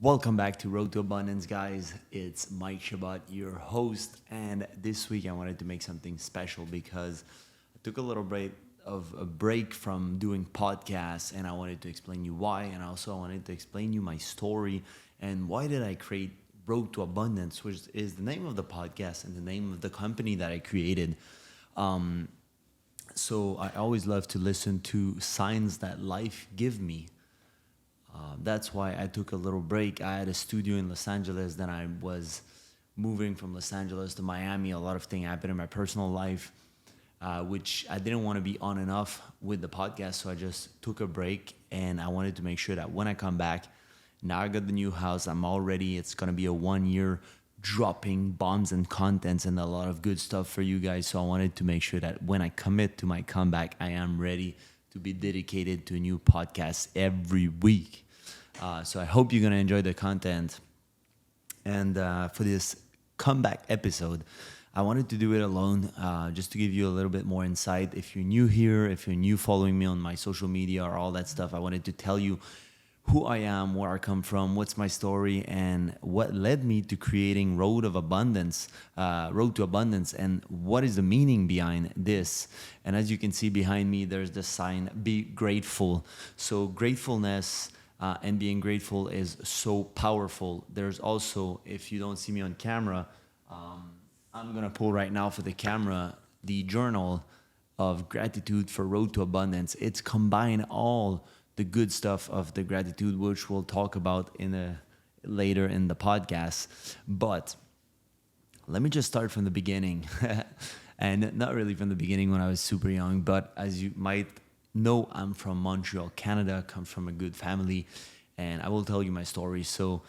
Welcome back to Road to Abundance, guys. It's Mike Chabot, your host, and this week I wanted to make something special because I took a little break from doing podcasts, and I wanted to explain you why, and also I wanted to explain you my story and why did I create Road to Abundance, which is the name of the podcast and the name of the company that I created. So I always love to listen to signs that life give me. That's why I took a little break. I had a studio in Los Angeles. Then I was moving from Los Angeles to Miami. A lot of things happened in my personal life, which I didn't want to be on and off with the podcast. So I just took a break, and I wanted to make sure that when I come back, now I got the new house. I'm all ready. It's going to be a 1 year dropping bombs and contents and a lot of good stuff for you guys. So I wanted to make sure that when I commit to my comeback, I am ready to be dedicated to a new podcast every week. So I hope you're going to enjoy the content. And for this comeback episode, I wanted to do it alone, just to give you a little bit more insight. If you're new here, if you're new following me on my social media or all that stuff, I wanted to tell you who I am, where I come from, what's my story, and what led me to creating Road to Abundance, and what is the meaning behind this. And as you can see behind me, there's the sign, be grateful. So gratefulness and being grateful is so powerful. There's also, if you don't see me on camera, I'm going to pull right now for the camera, the journal of gratitude for Road to Abundance. It's combined all the good stuff of the gratitude, which we'll talk about later in the podcast. But let me just start from the beginning. And not really from the beginning when I was super young, but as you might know, I'm from Montreal, Canada, come from a good family, and I will tell you my story. So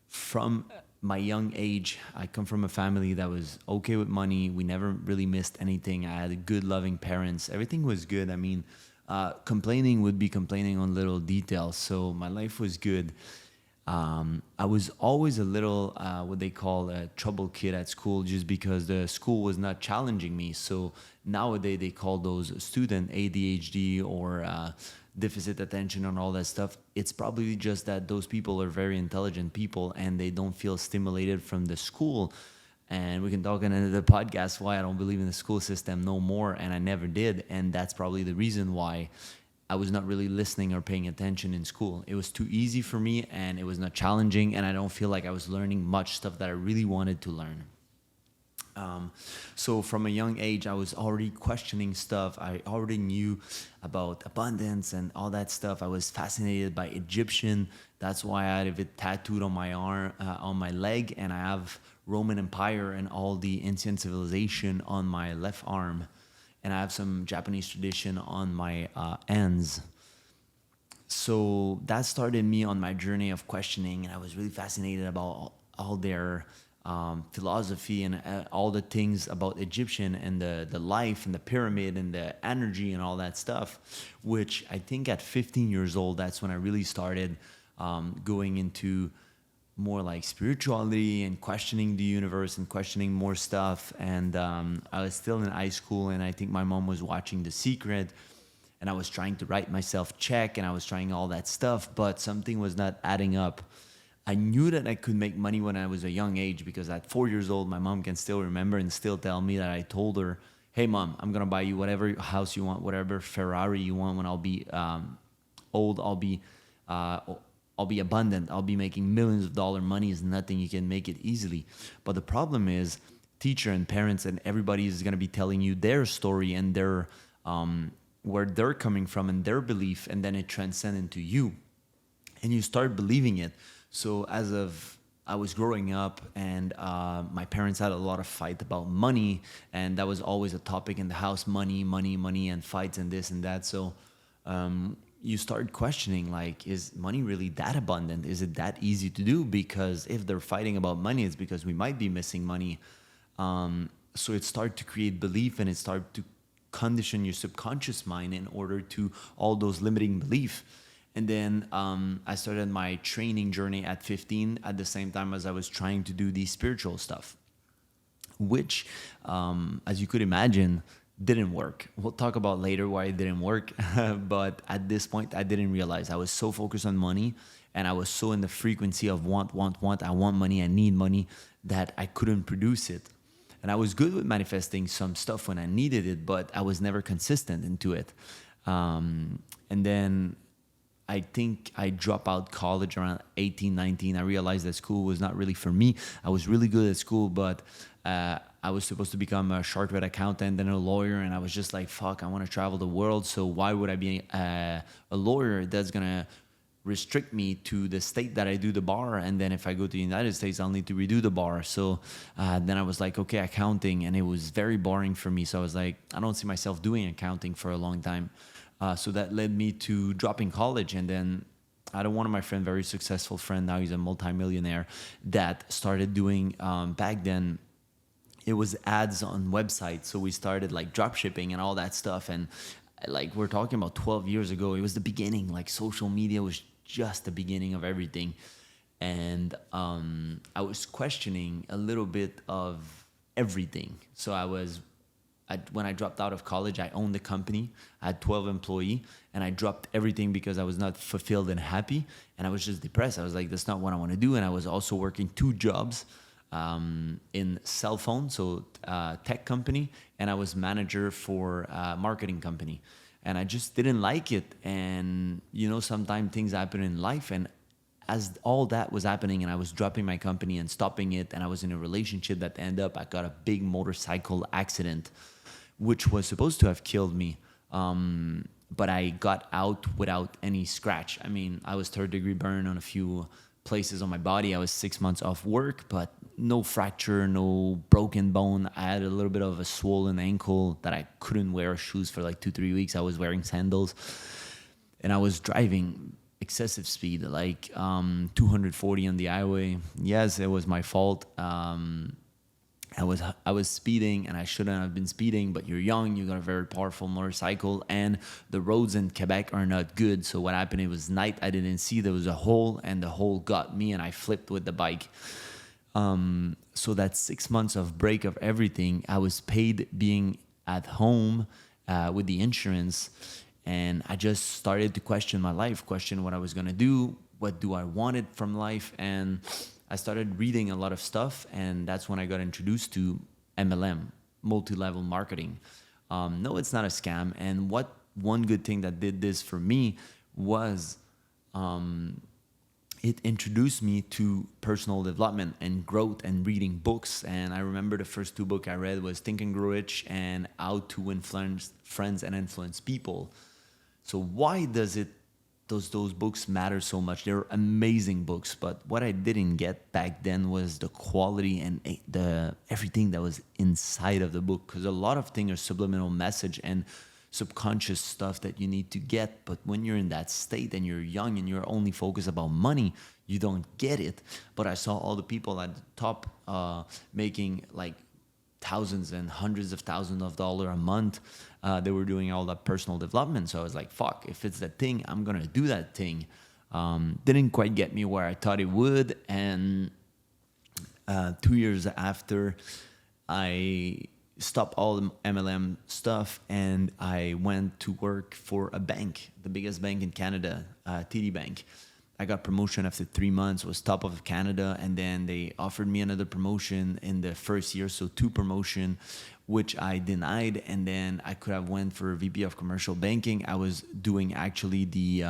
from my young age, I come from a family that was okay with money. We never really missed anything. I had good, loving parents. Everything was good. I mean, complaining would be complaining on little details. So my life was good. I was always a little, what they call a trouble kid at school, just because the school was not challenging me. So nowadays they call those student ADHD or deficit attention and all that stuff. It's probably just that those people are very intelligent people and they don't feel stimulated from the school. And we can talk in another podcast why I don't believe in the school system no more, and I never did. And that's probably the reason why I was not really listening or paying attention in school. It was too easy for me, and it was not challenging, and I don't feel like I was learning much stuff that I really wanted to learn. So from a young age, I was already questioning stuff. I already knew about abundance and all that stuff. I was fascinated by Egyptian. That's why I have it tattooed on my arm, on my leg, and I have Roman Empire and all the ancient civilization on my left arm. And I have some Japanese tradition on my ends. So that started me on my journey of questioning, and I was really fascinated about all their philosophy and all the things about Egyptian and the life and the pyramid and the energy and all that stuff, which I think at 15 years old, that's when I really started going into more like spirituality and questioning the universe and questioning more stuff. And I was still in high school, and I think my mom was watching The Secret, and I was trying to write myself check, and I was trying all that stuff, but something was not adding up. I knew that I could make money when I was a young age, because at 4 years old, my mom can still remember and still tell me that I told her, hey mom, I'm going to buy you whatever house you want, whatever Ferrari you want. When I'll be old, I'll be abundant. I'll be making millions of dollar money. Is nothing. You can make it easily. But the problem is teacher and parents and everybody is going to be telling you their story and their where they're coming from and their belief, and then it transcends into you. And you start believing it. So I was growing up, and my parents had a lot of fight about money, and that was always a topic in the house: money, and fights and this and that. So you start questioning, like, is money really that abundant? Is it that easy to do? Because if they're fighting about money, it's because we might be missing money. So it started to create belief, and it started to condition your subconscious mind in order to all those limiting beliefs. And then I started my training journey at 15 at the same time as I was trying to do the spiritual stuff, which, as you could imagine, didn't work. We'll talk about later why it didn't work. But at this point, I didn't realize I was so focused on money and I was so in the frequency of want, want, want. I want money, I need money, that I couldn't produce it. And I was good with manifesting some stuff when I needed it, but I was never consistent into it. And then I think I dropped out college around 18, 19. I realized that school was not really for me. I was really good at school, but I was supposed to become a chartered accountant and a lawyer. And I was just like, fuck, I want to travel the world. So why would I be a lawyer that's going to restrict me to the state that I do the bar? And then if I go to the United States, I'll need to redo the bar. So then I was like, okay, accounting. And it was very boring for me. So I was like, I don't see myself doing accounting for a long time. So that led me to dropping college. And then I had one of my friends, very successful friend, now he's a multimillionaire, that started doing, back then, it was ads on websites. So we started like drop shipping and all that stuff. And like, we're talking about 12 years ago. It was the beginning. Like, social media was just the beginning of everything. And I was questioning a little bit of everything. So when I dropped out of college, I owned the company. I had 12 employees, and I dropped everything because I was not fulfilled and happy. And I was just depressed. I was like, that's not what I want to do. And I was also working 2 jobs in cell phone, so tech company, and I was manager for a marketing company. And I just didn't like it. And, sometimes things happen in life. And as all that was happening and I was dropping my company and stopping it, and I was in a relationship that ended up, I got a big motorcycle accident, which was supposed to have killed me. But I got out without any scratch. I mean, I was 3rd-degree burn on a few places on my body. I was 6 months off work, but no fracture, no broken bone. I had a little bit of a swollen ankle that I couldn't wear shoes for like 2-3 weeks. I was wearing sandals, and I was driving excessive speed, like 240 on the highway. Yes, it was my fault. I was speeding, and I shouldn't have been speeding, but you're young, you got a very powerful motorcycle, and the roads in Quebec are not good. So what happened, it was night, I didn't see there was a hole, and the hole got me, and I flipped with the bike. So that 6 months of break of everything, I was paid being at home with the insurance, and I just started to question my life, question what I was going to do, what do I wanted from life, and I started reading a lot of stuff, and that's when I got introduced to MLM, multi-level marketing. No, it's not a scam. And one good thing that did this for me was it introduced me to personal development and growth and reading books. And I remember the first 2 books I read was Think and Grow Rich and How to Influence Friends and Influence People. So why does those books matter so much? They're amazing books, but what I didn't get back then was the quality and everything that was inside of the book, because a lot of things are subliminal message and subconscious stuff that you need to get. But when you're in that state and you're young and you're only focused about money, you don't get it. But I saw all the people at the top making like thousands and hundreds of thousands of dollars a month. They were doing all that personal development. So I was like, fuck, if it's that thing, I'm going to do that thing. Didn't quite get me where I thought it would. And 2 years after, I stopped all the MLM stuff, and I went to work for a bank, the biggest bank in Canada, TD Bank. I got promotion after 3 months, was top of Canada, and then they offered me another promotion in the first year, so 2 promotion, which I denied, and then I could have went for a VP of commercial banking. I was doing actually the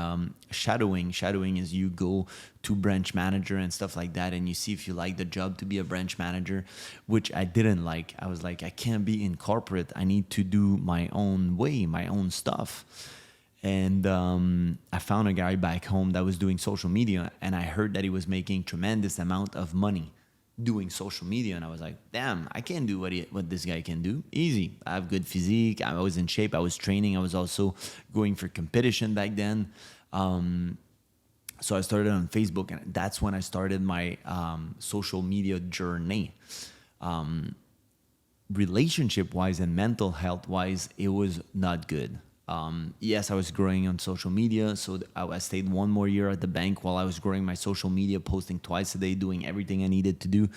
shadowing. Shadowing is you go to branch manager and stuff like that, and you see if you like the job to be a branch manager, which I didn't like. I was like, I can't be in corporate. I need to do my own way, my own stuff. And I found a guy back home that was doing social media, and I heard that he was making tremendous amount of money doing social media. And I was like, damn, I can't do what this guy can do. Easy. I have good physique. I was in shape. I was training. I was also going for competition back then. So I started on Facebook, and that's when I started my social media journey. Relationship-wise and mental health-wise, it was not good. Yes, I was growing on social media, so I stayed 1 more year at the bank while I was growing my social media, posting twice a day, doing everything I needed to do.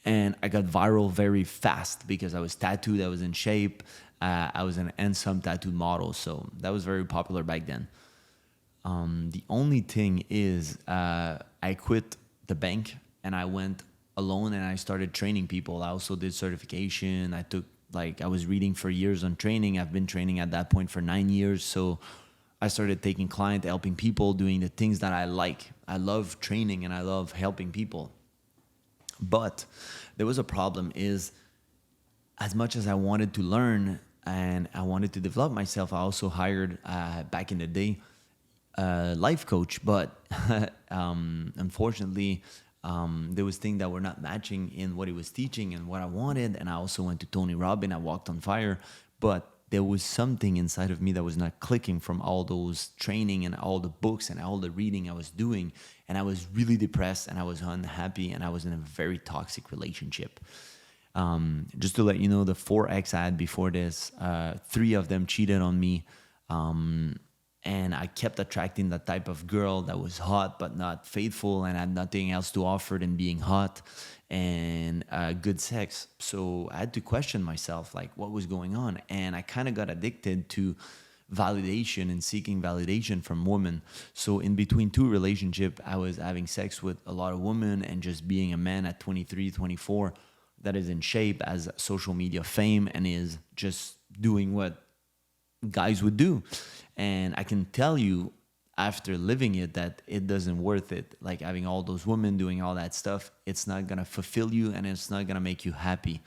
And I got viral very fast because I was tattooed, I was in shape, I was an handsome tattooed model, so that was very popular back then. The only thing is, I quit the bank and I went alone and I started training people. I also did certification. I was reading for years on training. I've been training at that point for 9 years. So I started taking client, helping people, doing the things that I like. I love training and I love helping people. But there was a problem is, as much as I wanted to learn and I wanted to develop myself, I also hired, back in the day, a life coach. But unfortunately, there was things that were not matching in what he was teaching and what I wanted. And I also went to Tony Robbins. I walked on fire. But there was something inside of me that was not clicking from all those training and all the books and all the reading I was doing. And I was really depressed and I was unhappy and I was in a very toxic relationship. Just to let you know, the 4 ex I had before this, 3 of them cheated on me. And I kept attracting that type of girl that was hot but not faithful and had nothing else to offer than being hot and good sex. So I had to question myself, like, what was going on? And I kind of got addicted to validation and seeking validation from women. So in between 2 relationships, I was having sex with a lot of women and just being a man at 23, 24 that is in shape, as social media fame, and is just doing what guys would do. And I can tell you, after living it, that it doesn't worth it. Like, having all those women doing all that stuff, it's not gonna fulfill you and it's not gonna make you happy.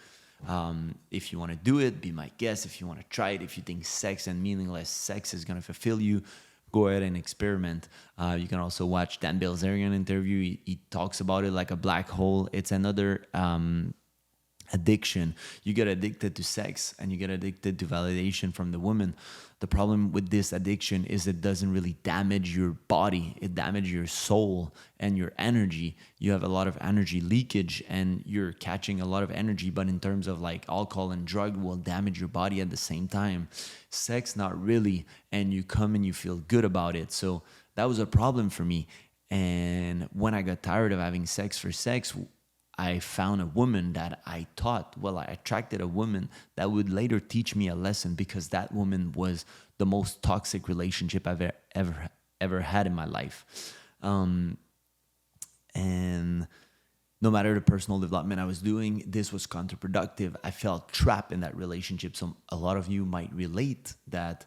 If you want to do it, be my guest. If you want to try it, if you think sex and meaningless sex is gonna fulfill you, go ahead and experiment. You can also watch Dan Bilzerian interview. He talks about it like a black hole. It's another addiction. You get addicted to sex and you get addicted to validation from the woman. The problem with this addiction is it doesn't really damage your body. It damages your soul and your energy. You have a lot of energy leakage and you're catching a lot of energy, but in terms of like alcohol and drug will damage your body at the same time. Sex, not really. And you come and you feel good about it. So that was a problem for me. And when I got tired of having sex for sex, I found a woman that I attracted a woman that would later teach me a lesson, because that woman was the most toxic relationship I've ever had in my life. And no matter the personal development I was doing, this was counterproductive. I felt trapped in that relationship. So a lot of you might relate that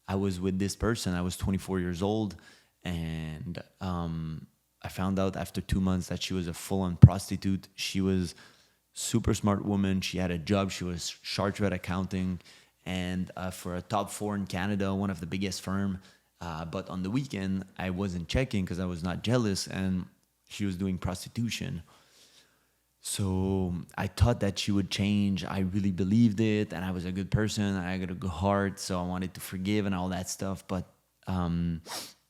I was with this person. I was 24 years old, and I found out after 2 months that she was a full-on prostitute. She was super smart woman. She had a job. She was chartered accounting, and for a top 4 in Canada, one of the biggest firm. But on the weekend, I wasn't checking because I was not jealous, and she was doing prostitution. So I thought that she would change. I really believed it, and I was a good person. I got a good heart, so I wanted to forgive and all that stuff. But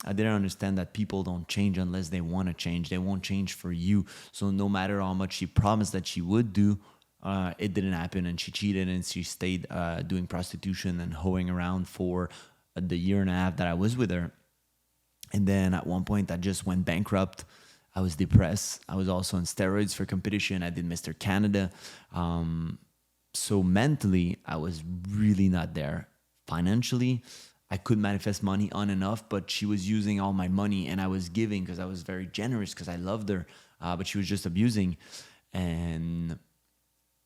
I didn't understand that people don't change unless they want to change. They won't change for you. So no matter how much she promised that she would do, it didn't happen. And she cheated and she stayed doing prostitution and hoeing around for the year and a half that I was with her. And then at one point, I just went bankrupt. I was depressed. I was also on steroids for competition. I did Mr. Canada. So mentally, I was really not there. Financially, I could manifest money on and off, but she was using all my money, and I was giving because I was very generous because I loved her, but she was just abusing. And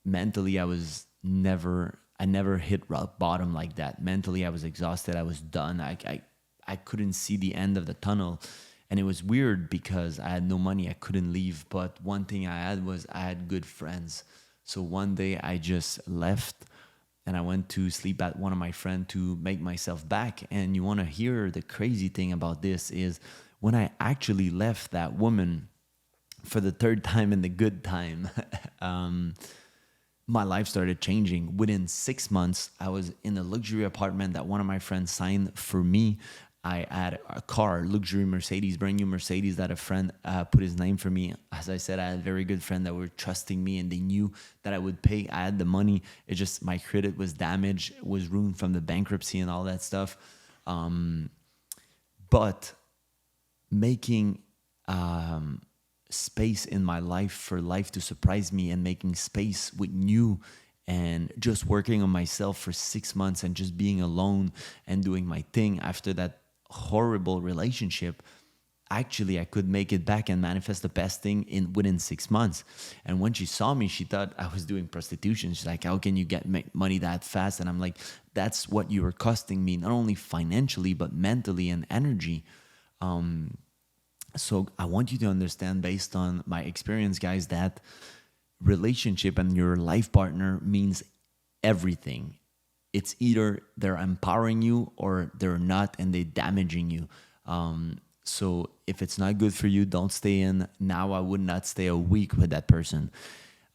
mentally, I never hit rock bottom like that. Mentally, I was exhausted. I was done. I couldn't see the end of the tunnel. And it was weird because I had no money. I couldn't leave. But one thing I had good friends. So one day I just left. And I went to sleep at one of my friends to make myself back. And you want to hear the crazy thing about this is when I actually left that woman for the 3rd time in the good time, my life started changing. Within 6 months, I was in a luxury apartment that one of my friends signed for me. I had a car, luxury Mercedes, brand new Mercedes that a friend put his name for me. As I said, I had a very good friend that were trusting me and they knew that I would pay. I had the money. It just, my credit was damaged, was ruined from the bankruptcy and all that stuff. But making space in my life for life to surprise me and making space with new And just working on myself for 6 months and just being alone and doing my thing after that horrible relationship, actually I could make it back and manifest the best thing in within 6 months. And when she saw me, she thought I was doing prostitution. She's like, how can you make money that fast? And I'm like, that's what you were costing me, not only financially but mentally and energy. So I want you to understand, based on my experience, guys, that relationship and your life partner means everything. It's either they're empowering you or they're not, and they're damaging you. So if it's not good for you, don't stay in. Now I would not stay a week with that person.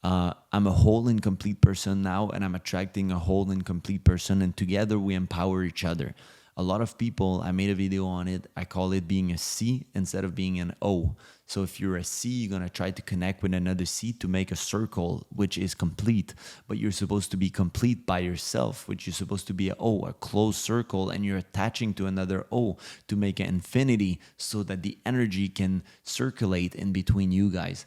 I'm a whole and complete person now, and I'm attracting a whole and complete person, and together we empower each other. A lot of people, I made a video on it, I call it being a C instead of being an O. So if you're a C, you're going to try to connect with another C to make a circle, which is complete. But you're supposed to be complete by yourself, which is supposed to be a O, a closed circle, and you're attaching to another O to make an infinity so that the energy can circulate in between you guys.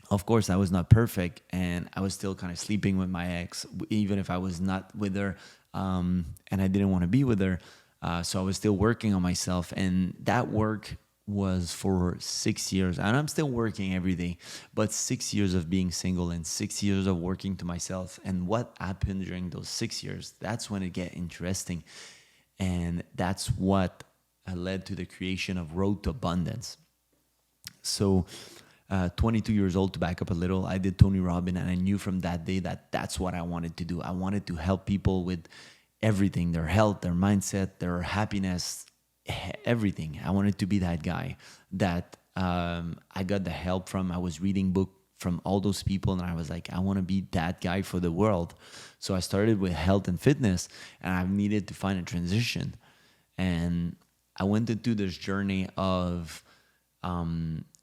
Of course, I was not perfect, and I was still kind of sleeping with my ex, even if I was not with her, and I didn't want to be with her. So I was still working on myself, and that work was for 6 years. And I'm still working every day, but 6 years of being single and 6 years of working to myself. And what happened during those 6 years, that's when it get interesting. And that's what led to the creation of Road to Abundance. So 22 years old, to back up a little, I did Tony Robbins, and I knew from that day that that's what I wanted to do. I wanted to help people with everything, their health, their mindset, their happiness, everything. I wanted to be that guy that I got the help from. I was reading book from all those people, and I was like, I want to be that guy for the world. So I started with health and fitness, and I needed to find a transition. And I went into this journey of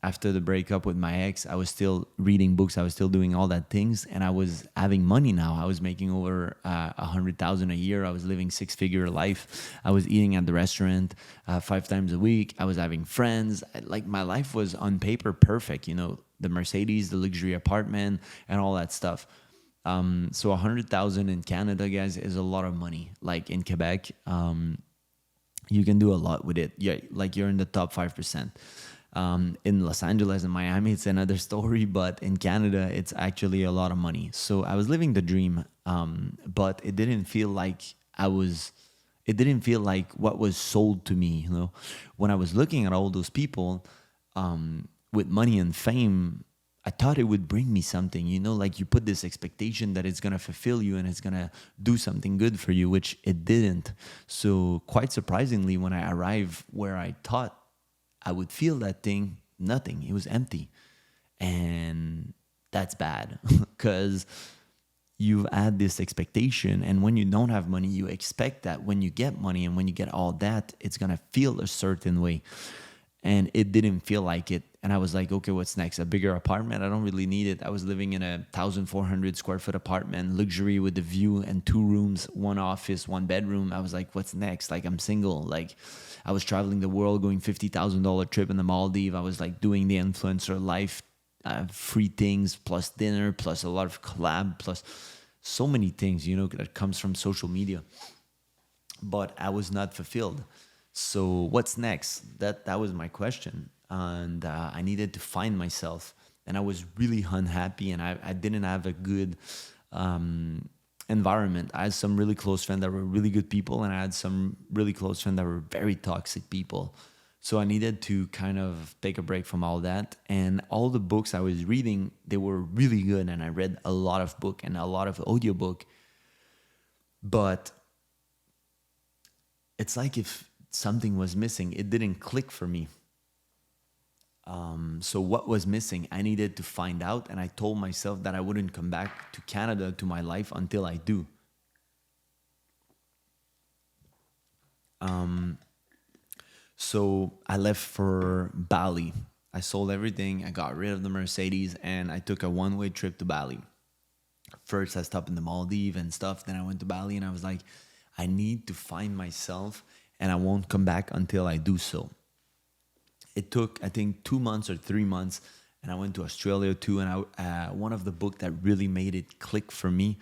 after the breakup with my ex, I was still reading books. I was still doing all that things, and I was having money now. I was making over 100,000 a year. I was living 6-figure life. I was eating at the restaurant 5 times a week. I was having friends. Like, my life was on paper perfect. You know, the Mercedes, the luxury apartment, and all that stuff. So 100,000 in Canada, guys, is a lot of money. Like in Quebec, you can do a lot with it. Yeah, like you're in the top 5%. In Los Angeles and Miami, it's another story, but in Canada, it's actually a lot of money. So I was living the dream, but it didn't feel like it didn't feel like what was sold to me, you know. When I was looking at all those people with money and fame, I thought it would bring me something, you know, like you put this expectation that it's going to fulfill you and it's going to do something good for you, which it didn't. So quite surprisingly, when I arrived where I thought I would feel that thing, nothing. It was empty. And that's bad because you've had this expectation. And when you don't have money, you expect that when you get money and when you get all that, it's going to feel a certain way. And it didn't feel like it. And I was like, okay, what's next? A bigger apartment? I don't really need it. I was living in a 1,400 square foot apartment, luxury with a view and 2 rooms, 1 office, 1 bedroom. I was like, what's next? Like, I'm single. Like, I was traveling the world, going $50,000 trip in the Maldives. I was like doing the influencer life, free things, plus dinner, plus a lot of collab, plus so many things, you know, that comes from social media. But I was not fulfilled. So what's next? That was my question. And I needed to find myself. And I was really unhappy, and I didn't have a good environment. I had some really close friends that were really good people, and I had some really close friends that were very toxic people. So I needed to kind of take a break from all that. And all the books I was reading, they were really good. And I read a lot of book and a lot of audiobook. But it's like if something was missing. It didn't click for me. So what was missing? I needed to find out, and I told myself that I wouldn't come back to Canada, to my life, until I do. So I left for Bali. I sold everything. I got rid of the Mercedes, and I took a one-way trip to Bali. First, I stopped in the Maldives and stuff. Then I went to Bali, and I was like, I need to find myself, and I won't come back until I do so. It took, I think, 2 months or 3 months, and I went to Australia too. And one of the book that really made it click for me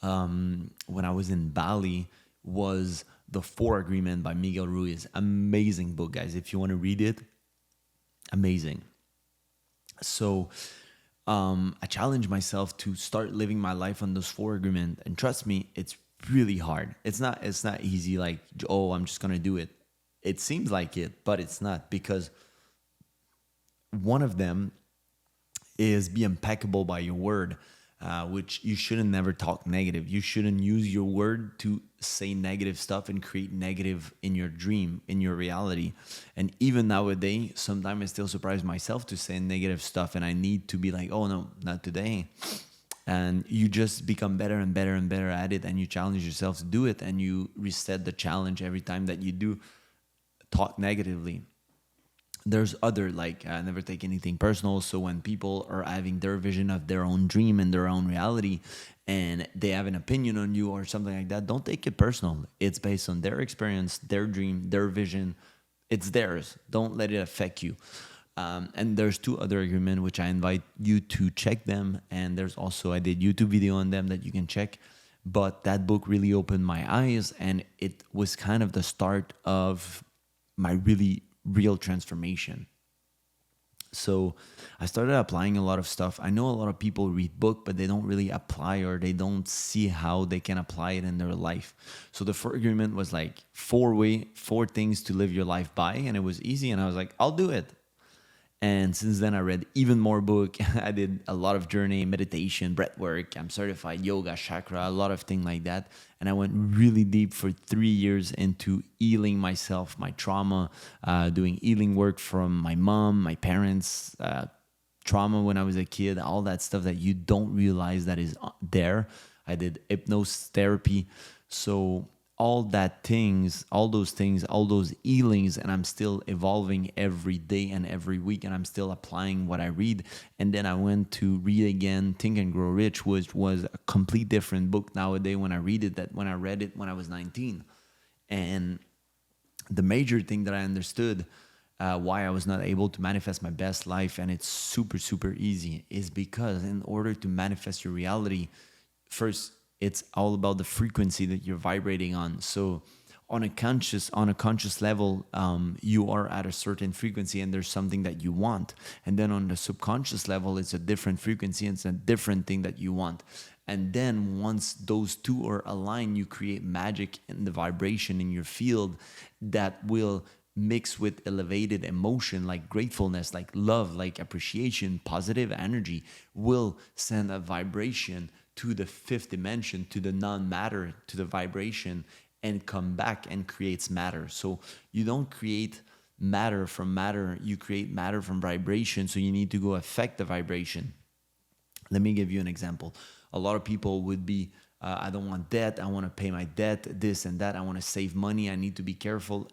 when I was in Bali was The Four Agreement by Miguel Ruiz. Amazing book, guys. If you want to read it, amazing. So I challenged myself to start living my life on those four agreements. And trust me, it's really hard. It's not easy like, oh, I'm just going to do it. It seems like it, but it's not, because one of them is be impeccable by your word, which you shouldn't never talk negative. You shouldn't use your word to say negative stuff and create negative in your dream, in your reality. And even nowadays, sometimes I still surprise myself to say negative stuff, and I need to be like, oh no, not today. And you just become better and better and better at it, and you challenge yourself to do it, and you reset the challenge every time that you do talk negatively. There's other, like, never take anything personal. So when people are having their vision of their own dream and their own reality, and they have an opinion on you or something like that, don't take it personal. It's based on their experience, their dream, their vision. It's theirs. Don't let it affect you. And there's two other agreements which I invite you to check them. And there's also, I did YouTube video on them that you can check. But that book really opened my eyes, and it was kind of the start of my really real transformation. So I started applying a lot of stuff. I know a lot of people read book, but they don't really apply, or they don't see how they can apply it in their life. So the first agreement was like four things to live your life by, and it was easy. And I was like, I'll do it. And since then, I read even more book. I did a lot of journey, meditation, breath work. I'm certified yoga, chakra, a lot of things like that. And I went really deep for 3 years into healing myself, my trauma, doing healing work from my mom, my parents, trauma when I was a kid, all that stuff that you don't realize that is there. I did hypnosis therapy. So all those healings, and I'm still evolving every day and every week, and I'm still applying what I read. And then I went to read again Think and Grow Rich, which was a complete different book nowadays when I read it that when I read it when I was 19. And the major thing that I understood why I was not able to manifest my best life, and it's super, super easy, is because in order to manifest your reality, first, it's all about the frequency that you're vibrating on. So on a conscious level, you are at a certain frequency, and there's something that you want. And then on the subconscious level, it's a different frequency, and it's a different thing that you want. And then once those two are aligned, you create magic in the vibration in your field that will mix with elevated emotion, like gratefulness, like love, like appreciation, positive energy, will send a vibration to the fifth dimension, to the non-matter, to the vibration, and come back and creates matter. So you don't create matter from matter, you create matter from vibration. So you need to go affect the vibration. Let me give you an example. A lot of people would be, I don't want debt, I want to pay my debt, this and that, I want to save money, I need to be careful.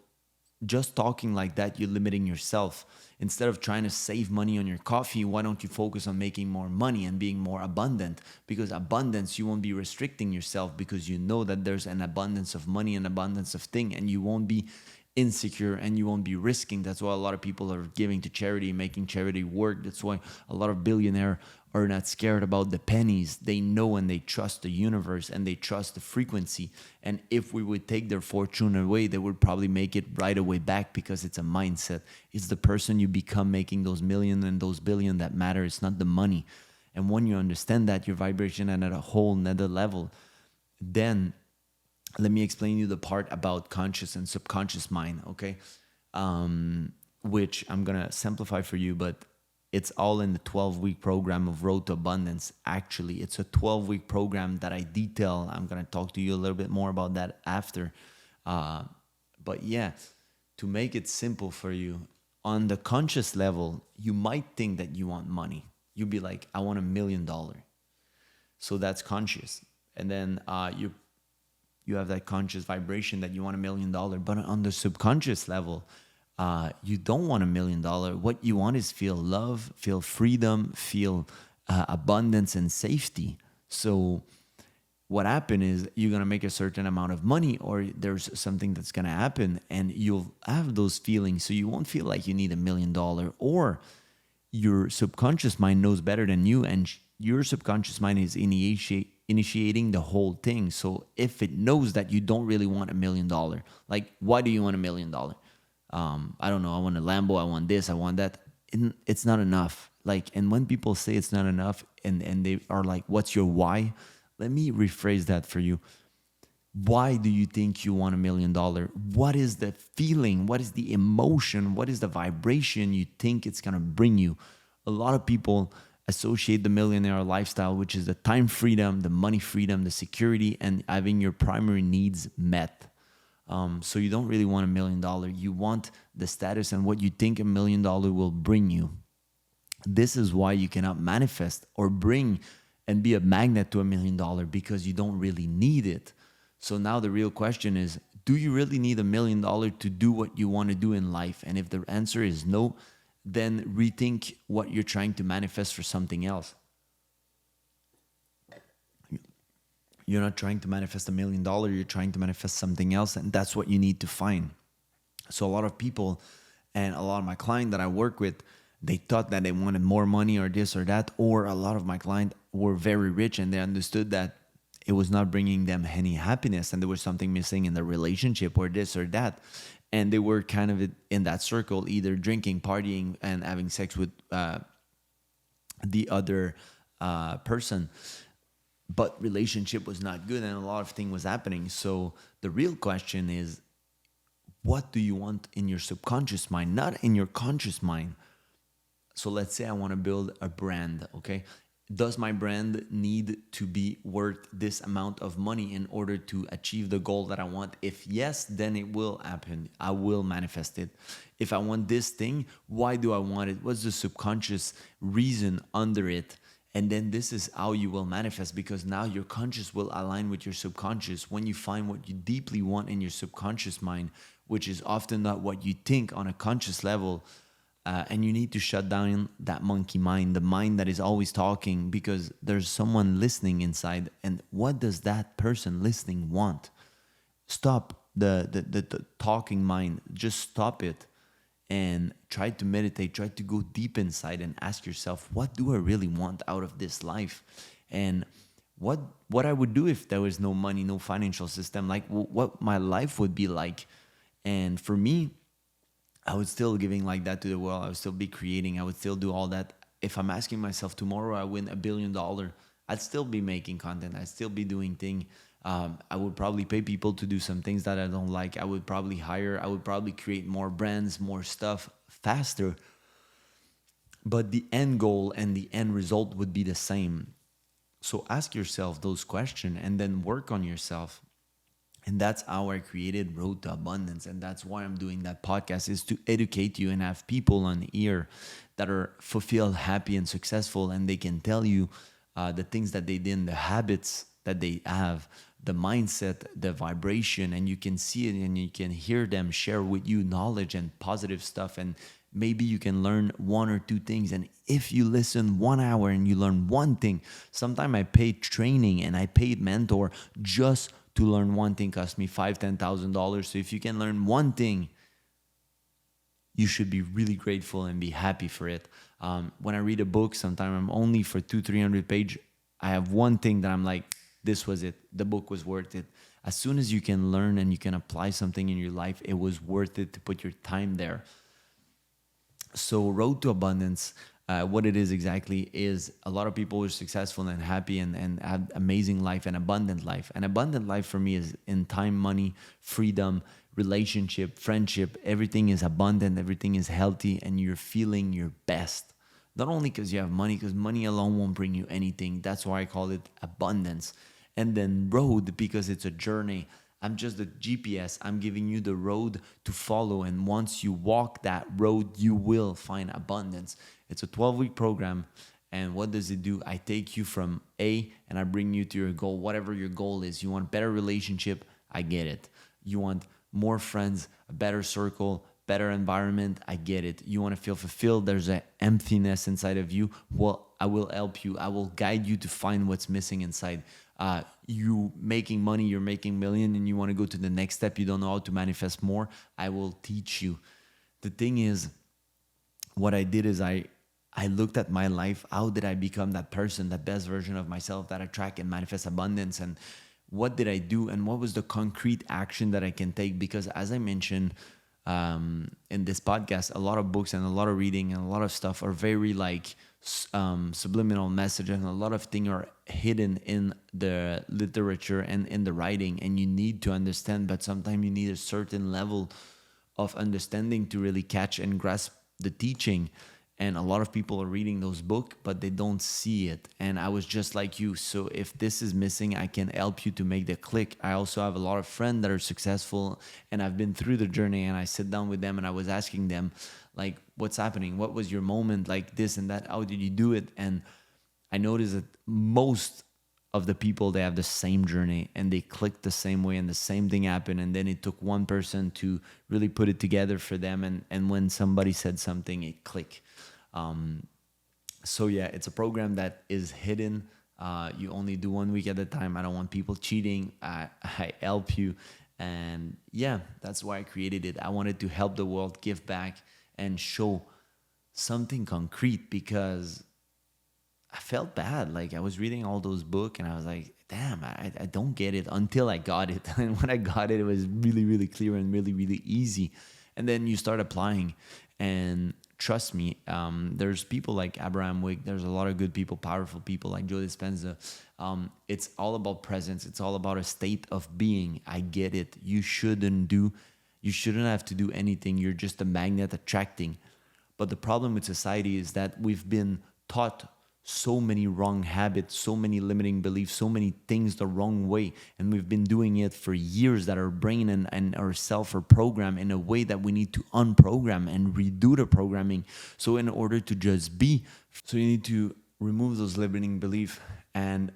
Just talking like that, you're limiting yourself. Instead of trying to save money on your coffee, why don't you focus on making more money and being more abundant? Because abundance, you won't be restricting yourself, because you know that there's an abundance of money and abundance of things, and you won't be insecure and you won't be risking. That's why a lot of people are giving to charity, making charity work. That's why a lot of billionaires are not scared about the pennies. They know and they trust the universe and they trust the frequency. And if we would take their fortune away, they would probably make it right away back, because it's a mindset. It's the person you become making those million and those billion that matter. It's not the money. And when you understand that, your vibration is at a whole nother level. Then let me explain you the part about conscious and subconscious mind, okay? Which I'm going to simplify for you, but it's all in the 12-week program of Road to Abundance. Actually, it's a 12-week program that I detail. I'm going to talk to you a little bit more about that after. But yeah, to make it simple for you, on the conscious level, you might think that you want money. You'd be like, I want $1 million. So that's conscious. And then you have that conscious vibration that you want $1 million. But on the subconscious level, you don't want $1 million. What you want is feel love, feel freedom, feel abundance and safety. So what happens is you're going to make a certain amount of money, or there's something that's going to happen and you'll have those feelings. So you won't feel like you need $1 million, or your subconscious mind knows better than you, and your subconscious mind is initiating the whole thing. So if it knows that you don't really want $1 million, like, why do you want $1 million? I don't know. I want a Lambo. I want this. I want that. And it's not enough. Like, and when people say it's not enough, and they are like, "What's your why?" Let me rephrase that for you. Why do you think you want $1 million? What is the feeling? What is the emotion? What is the vibration you think it's gonna bring you? A lot of people associate the millionaire lifestyle, which is the time freedom, the money freedom, the security, and having your primary needs met. So you don't really want $1 million. You want the status and what you think $1 million will bring you. This is why you cannot manifest or bring and be a magnet to $1 million, because you don't really need it. So now the real question is, do you really need $1 million to do what you want to do in life? And if the answer is no, then rethink what you're trying to manifest for something else. You're not trying to manifest $1 million, you're trying to manifest something else, and that's what you need to find. So a lot of people and a lot of my clients that I work with, they thought that they wanted more money or this or that, or a lot of my clients were very rich and they understood that it was not bringing them any happiness and there was something missing in the relationship or this or that. And they were kind of in that circle, either drinking, partying, and having sex with the other person. But relationship was not good and a lot of things was happening. So the real question is, what do you want in your subconscious mind, not in your conscious mind? So let's say I want to build a brand, okay? Does my brand need to be worth this amount of money in order to achieve the goal that I want? If yes, then it will happen. I will manifest it. If I want this thing, why do I want it? What's the subconscious reason under it? And then this is how you will manifest, because now your conscious will align with your subconscious. When you find what you deeply want in your subconscious mind, which is often not what you think on a conscious level, and you need to shut down that monkey mind, the mind that is always talking, because there's someone listening inside. And what does that person listening want? Stop the talking mind. Just stop it and try to meditate. Try to go deep inside and ask yourself, what do I really want out of this life? And what I would do if there was no money, no financial system, like what my life would be like. And for me, I would still giving like that to the world. I would still be creating. I would still do all that. If I'm asking myself, tomorrow I win $1 billion, I'd still be making content. I'd still be doing things. I would probably pay people to do some things that I don't like. I would probably hire. I would probably create more brands, more stuff faster. But the end goal and the end result would be the same. So ask yourself those questions and then work on yourself. And that's how I created Road to Abundance. And that's why I'm doing that podcast, is to educate you and have people on the ear that are fulfilled, happy, and successful. And they can tell you the things that they did, the habits that they have, the mindset, the vibration, and you can see it and you can hear them share with you knowledge and positive stuff. And maybe you can learn one or two things. And if you listen 1 hour and you learn one thing, sometimes I paid training and I paid mentor just to learn one thing. Cost me $5,000, $10,000. So if you can learn one thing, you should be really grateful and be happy for it. When I read a book, sometimes I'm only for 200-300 pages. I have one thing that I'm like, this was it. The book was worth it. As soon as you can learn and you can apply something in your life, it was worth it to put your time there. So Road to Abundance, what it is exactly is a lot of people are successful and happy and have amazing life and abundant life. And abundant life for me is in time, money, freedom, relationship, friendship. Everything is abundant, everything is healthy, and you're feeling your best. Not only because you have money, because money alone won't bring you anything. That's why I call it abundance. And then road, because it's a journey. I'm just the GPS. I'm giving you the road to follow. And once you walk that road, you will find abundance. It's a 12-week program. And what does it do? I take you from A and I bring you to your goal, whatever your goal is. You want better relationship? I get it. You want more friends, a better circle, better environment? I get it. You want to feel fulfilled? There's an emptiness inside of you. Well, I will help you. I will guide you to find what's missing inside. You making money, you're making million, and you want to go to the next step. You don't know how to manifest more. I will teach you. The thing is, what I did is I I looked at my life. How did I become that person, that best version of myself that attract and manifest abundance? And what did I do? And what was the concrete action that I can take? Because as I mentioned in this podcast, a lot of books and a lot of reading and a lot of stuff are very like subliminal message, and a lot of things are hidden in the literature and in the writing, and you need to understand. But sometimes you need a certain level of understanding to really catch and grasp the teaching. And a lot of people are reading those books, but they don't see it. And I was just like you. So if this is missing, I can help you to make the click. I also have a lot of friends that are successful, and I've been through the journey, and I sit down with them and I was asking them, like, what's happening? What was your moment, like this and that? How did you do it? And I noticed that most of the people, they have the same journey and they click the same way, and the same thing happened. And then it took one person to really put it together for them. And when somebody said something, it clicked. So yeah, it's a program that is hidden. You only do 1 week at a time. I don't want people cheating. I help you. And yeah, that's why I created it. I wanted to help the world, give back, and show something concrete, because I felt bad. Like, I was reading all those books and I was like, damn, I don't get it until I got it. And when I got it, it was really, really clear and really, really easy. And then you start applying, and trust me, there's people like Abraham Wick. There's a lot of good people, powerful people like Joe Dispenza. It's all about presence. It's all about a state of being. I get it. You shouldn't have to do anything. You're just a magnet attracting. But the problem with society is that we've been taught so many wrong habits, so many limiting beliefs, so many things the wrong way. And we've been doing it for years, that our brain and ourself are programmed in a way that we need to unprogram and redo the programming. So in order to just be, so you need to remove those limiting beliefs and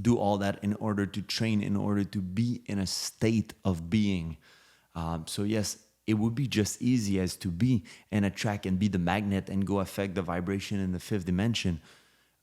do all that in order to train, in order to be in a state of being. So yes, it would be just easy as to be and attract and be the magnet and go affect the vibration in the fifth dimension.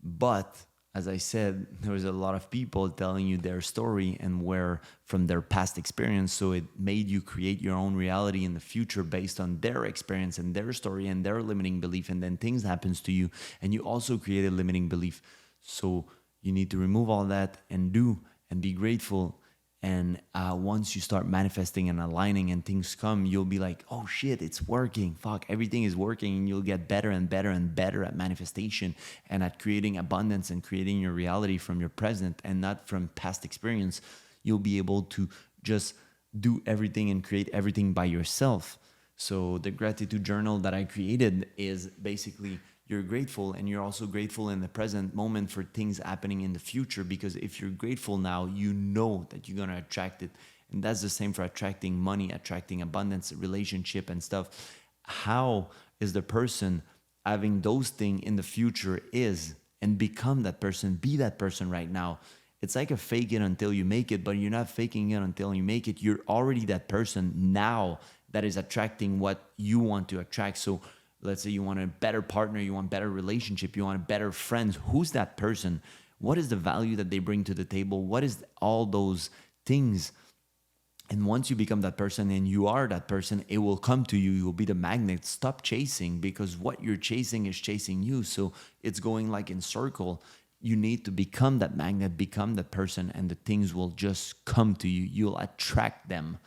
But as I said, there was a lot of people telling you their story and where from their past experience. So it made you create your own reality in the future based on their experience and their story and their limiting belief. And then things happens to you and you also create a limiting belief. So you need to remove all that and do and be grateful. And once you start manifesting and aligning and things come, you'll be like, oh shit, it's working. Fuck, everything is working. And you'll get better and better and better at manifestation and at creating abundance and creating your reality from your present and not from past experience. You'll be able to just do everything and create everything by yourself. So the gratitude journal that I created is basically, you're grateful and you're also grateful in the present moment for things happening in the future, because if you're grateful now, you know that you're going to attract it. And that's the same for attracting money, attracting abundance, relationship and stuff. How is the person having those things in the future is, and become that person, be that person right now. It's like a fake it until you make it, but you're not faking it until you make it. You're already that person now that is attracting what you want to attract. So let's say you want a better partner, you want better relationship, you want better friends. Who's that person? What is the value that they bring to the table? What is all those things? And once you become that person and you are that person, it will come to you. You will be the magnet. Stop chasing, because what you're chasing is chasing you. So it's going like in circle. You need to become that magnet, become that person, and the things will just come to you. You'll attract them.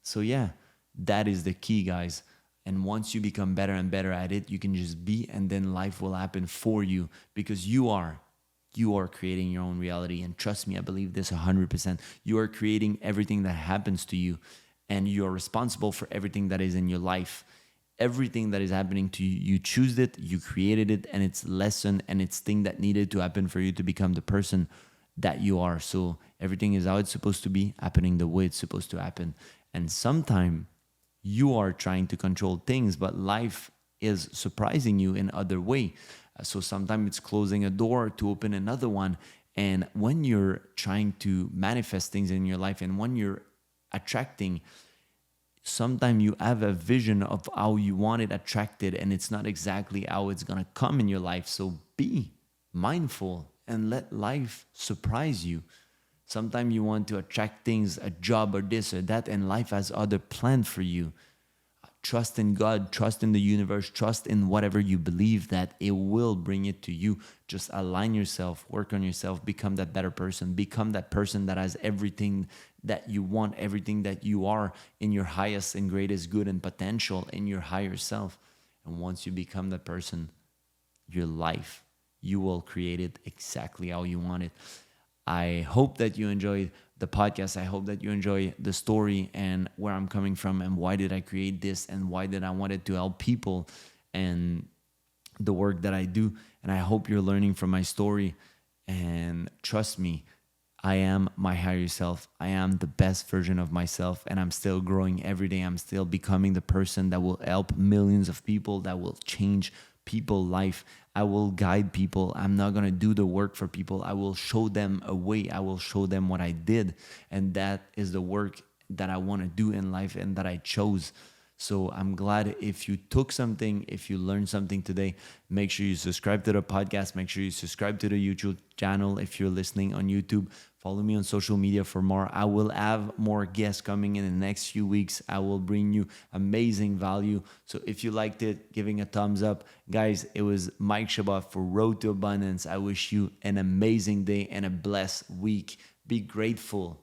So yeah, that is the key, guys. And once you become better and better at it, you can just be, and then life will happen for you, because you are creating your own reality. And trust me, I believe this 100%. You are creating everything that happens to you, and you are responsible for everything that is in your life. Everything that is happening to you, you choose it, you created it, and it's lesson and it's thing that needed to happen for you to become the person that you are. So everything is how it's supposed to be, happening the way it's supposed to happen. And sometimes you are trying to control things, but life is surprising you in other way. So sometimes it's closing a door to open another one. And when you're trying to manifest things in your life and when you're attracting, sometimes you have a vision of how you want it attracted, and it's not exactly how it's going to come in your life. So be mindful and let life surprise you. Sometimes you want to attract things, a job or this or that, and life has other plans for you. trust in God, trust in the universe, trust in whatever you believe that it will bring it to you. Just align yourself, work on yourself, become that better person, become that person that has everything that you want, everything that you are in your highest and greatest good and potential in your higher self. And once you become that person, your life, you will create it exactly how you want it. I hope that you enjoyed the podcast. I hope that you enjoy the story and where I'm coming from and why did I create this and why did I want it to help people and the work that I do. And I hope you're learning from my story. And trust me, I am my higher self. I am the best version of myself, and I'm still growing every day. I'm still becoming the person that will help millions of people, that will change people's life. I will guide people. I'm not going to do the work for people. I will show them a way. I will show them what I did. And that is the work that I want to do in life and that I chose. So I'm glad if you took something, if you learned something today. Make sure you subscribe to the podcast. Make sure you subscribe to the YouTube channel if you're listening on YouTube. Follow me on social media for more. I will have more guests coming in the next few weeks. I will bring you amazing value. So if you liked it, giving a thumbs up. Guys, it was Mike Chabot for Road to Abundance. I wish you an amazing day and a blessed week. Be grateful.